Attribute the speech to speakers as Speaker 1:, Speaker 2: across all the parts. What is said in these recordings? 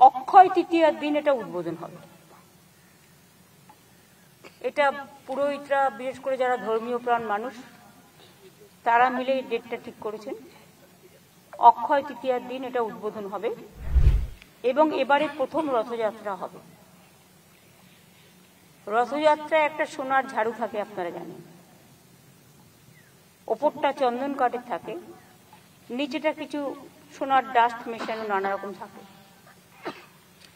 Speaker 1: অক্ষয় তৃতীয়ার দিন এটা উদ্বোধন হবে। এটা পুরোহিতরা, বিশেষ করে যারা ধর্মীয় প্রাণ মানুষ, তারা মিলে ডেটটা ঠিক করেছেন। অক্ষয় তৃতীয়ার দিন এটা উদ্বোধন হবে এবং এবারে প্রথম রথযাত্রা হবে। রথযাত্রায় একটা সোনার ঝাড়ু থাকে, আপনারা জানেন। ওপরটা চন্দন কাঠের থাকে, নিচেটা কিছু সোনার ডাস্ট মেশানো নানা রকম থাকে।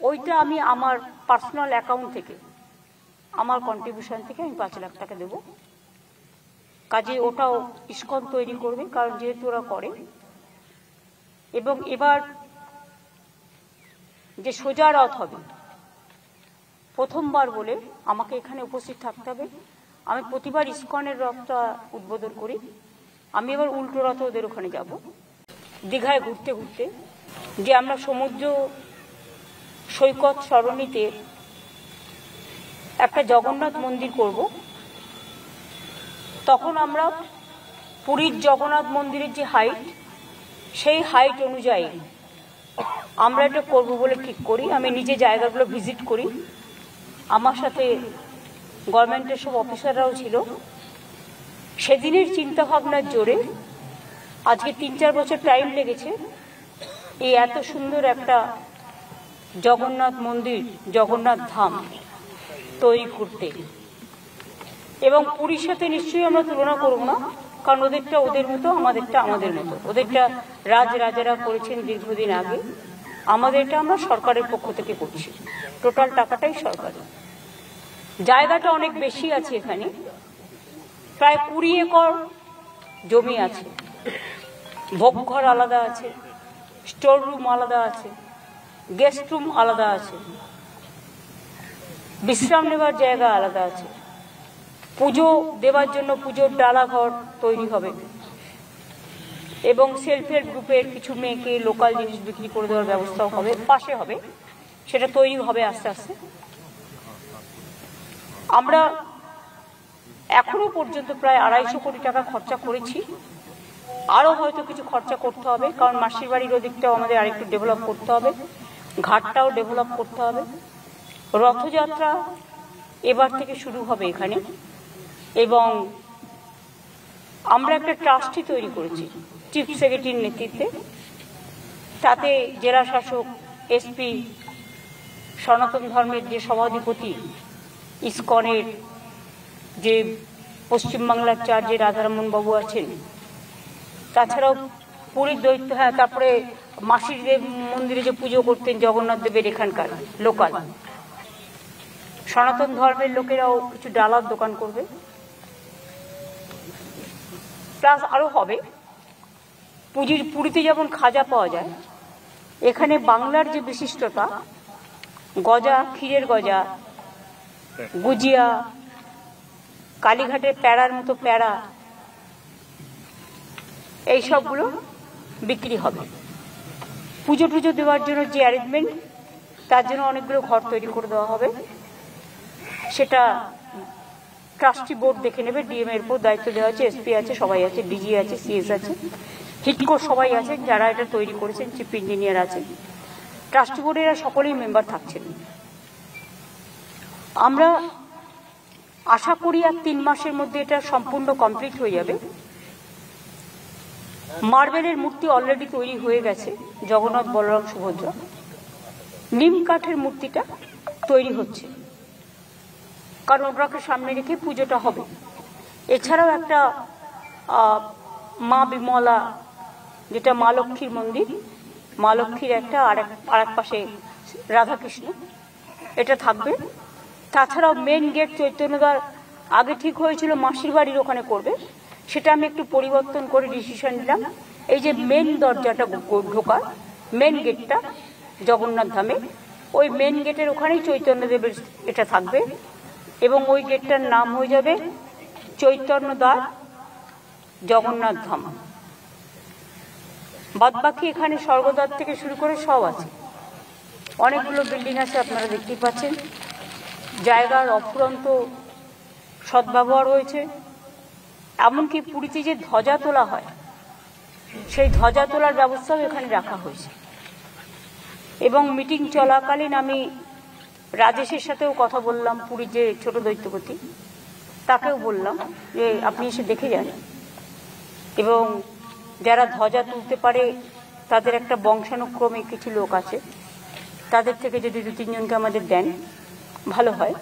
Speaker 1: ওইটা আমি আমার পার্সোনাল অ্যাকাউন্ট থেকে, আমার কন্ট্রিবিউশন থেকে আমি 5 লাখ টাকা দেব। কাজে ওটাও ইস্কন তৈরি করবে, কারণ যেহেতু ওরা করে। এবং এবার যে সোজা রথ হবে, প্রথমবার বলে আমাকে এখানে উপস্থিত থাকতে হবে। আমি প্রতিবার ইস্কনের রথটা উদ্বোধন করি। আমি এবার উল্টো রথে ওদের ওখানে যাব, দীঘায় ঘুরতে ঘুরতে। যে আমরা সমুদ্র সৈকত সরণিতে একটা জগন্নাথ মন্দির করব, তখন আমরা পুরীর জগন্নাথ মন্দিরের যে হাইট, সেই হাইট অনুযায়ী আমরা এটা করব বলে ঠিক করি। আমি নিজে জায়গাগুলো ভিজিট করি, আমার সাথে গভর্নমেন্টের সব অফিসাররাও ছিল। সেদিনের চিন্তাভাবনার জোরে আজকে 3-4 বছর টাইম লেগেছে এই এত সুন্দর একটা জগন্নাথ মন্দির, জগন্নাথ ধাম তৈরি করতে। এবং পুরীর সাথে নিশ্চয়ই আমরা তুলনা করব না, কারণ ওদেরটা ওদের মতো, আমাদেরটা আমাদের মতো। ওদেরটা রাজারা করেছেন দীর্ঘদিন আগে, আমাদেরটা আমরা সরকারের পক্ষ থেকে করছি। টোটাল টাকাটাই সরকারি। জায়গাটা অনেক বেশি আছে, এখানে প্রায় 20 একর জমি আছে। ভোগঘর আলাদা আছে, স্টোর রুম আলাদা আছে, গেস্ট রুম আলাদা আছে, বিশ্রাম নেবার জায়গা আলাদা আছে। পুজো দেওয়ার জন্য পুজোর ডালা ঘর তৈরি হবে এবং সেলফ হেল্প গ্রুপের কিছু মেয়েকে লোকাল জিনিস বিক্রি করে দেওয়ার ব্যবস্থাও হবে, পাশে হবে। সেটা তৈরি হবে আস্তে আস্তে। আমরা এখনো পর্যন্ত প্রায় 250 কোটি টাকা খরচা করেছি। আরো হয়তো কিছু খরচা করতে হবে, কারণ মাসির বাড়ির ওদিকটাও আমাদের আরেকটু ডেভেলপ করতে হবে, ঘাটটাও ডেভেলপ করতে হবে। রথযাত্রা এবার থেকে শুরু হবে এখানে, এবং আমরা একটা ট্রাস্টি তৈরি করেছি চিফ সেক্রেটারির নেতৃত্বে। তাতে জেলা শাসক, এসপি, সনাতন ধর্মের যে সভাধিপতি, ইস্কনের যে পশ্চিমবাংলার চার্জে রাধারমন বাবু আছেন, তাছাড়াও পুরীর দৈত্য, তারপরে মাসির দেব মন্দিরে যে পুজো করতেন জগন্নাথ দেবের এখানকার লোকাল সনাতন ধর্মের লোকেরাও কিছু ডালার দোকান করবে। প্লাস আরো হবে, পুরীতে যেমন খাজা পাওয়া যায়, এখানে বাংলার যে বিশিষ্টতা, গজা, ক্ষীরের গজা, গুজিয়া, কালীঘাটের প্যাড়ার মতো প্যাড়া, এই সবগুলো বিক্রি হবে। পুজো টুজো দেওয়ার জন্য যে অ্যারেঞ্জমেন্ট, তার জন্য অনেকগুলো ঘর তৈরি করে দেওয়া হবে। সেটা ট্রাস্টি বোর্ড দেখে নেবে। ডিএম এর উপর দায়িত্ব দেওয়া আছে, এসপি আছে, সবাই আছে, ডিজি আছে, সিএস আছে, হিটকোর সবাই আছে যারা এটা তৈরি করেছেন, চিফ ইঞ্জিনিয়ার আছে। ট্রাস্টি বোর্ডের সকলেই মেম্বার থাকছেন। আমরা আশা করি আর 3 মাসের মধ্যে এটা সম্পূর্ণ কমপ্লিট হয়ে যাবে। মার্বেলের মূর্তি অলরেডি তৈরি হয়ে গেছে, জগন্নাথ, বলরাম, সুভদ্রা। নিম কাঠের মূর্তিটা তৈরি হচ্ছে, কারণ ওটাকে সামনে রেখে পুজোটা হবে। এছাড়াও একটা মা বিমলা, যেটা মা লক্ষ্মীর মন্দির, মা লক্ষ্মীর একটা আর এক পাশে রাধাকৃষ্ণ, এটা থাকবে। তাছাড়াও মেন গেট চৈতন্যদার আগে ঠিক হয়েছিল মাসির বাড়ির ওখানে করবে, সেটা আমি একটু পরিবর্তন করে ডিসিশন নিলাম। এই যে মেন দরজাটা ঢোকার মেন গেটটা জগন্নাথ ধামে, ওই মেন গেটের ওখানেই চৈতন্যদেবের এটা থাকবে, এবং ওই গেটটার নাম হয়ে যাবে চৈতন্যদ্বার জগন্নাথ ধাম। বাদবাকি এখানে স্বর্গদ্বার থেকে শুরু করে সব আছে, অনেকগুলো বিল্ডিং আছে, আপনারা দেখতেই পাচ্ছেন। জায়গার অফুরন্ত সদ্ব্যবহার হয়েছে। এমনকি পুরীতে যে ধ্বজা তোলা হয়, সেই ধ্বজা তোলার ব্যবস্থাও এখানে রাখা হয়েছে। এবং মিটিং চলাকালীন আমি রাজেশের সাথেও কথা বললাম, পুরীর যে ছোট দৈত্যপতি, তাকেও বললাম যে আপনি এসে দেখে যান, এবং যারা ধ্বজা তুলতে পারে তাদের একটা বংশানুক্রমে কিছু লোক আছে, তাদের থেকে যদি 2-3 জনকে আমাদের দেন ভালো হয়।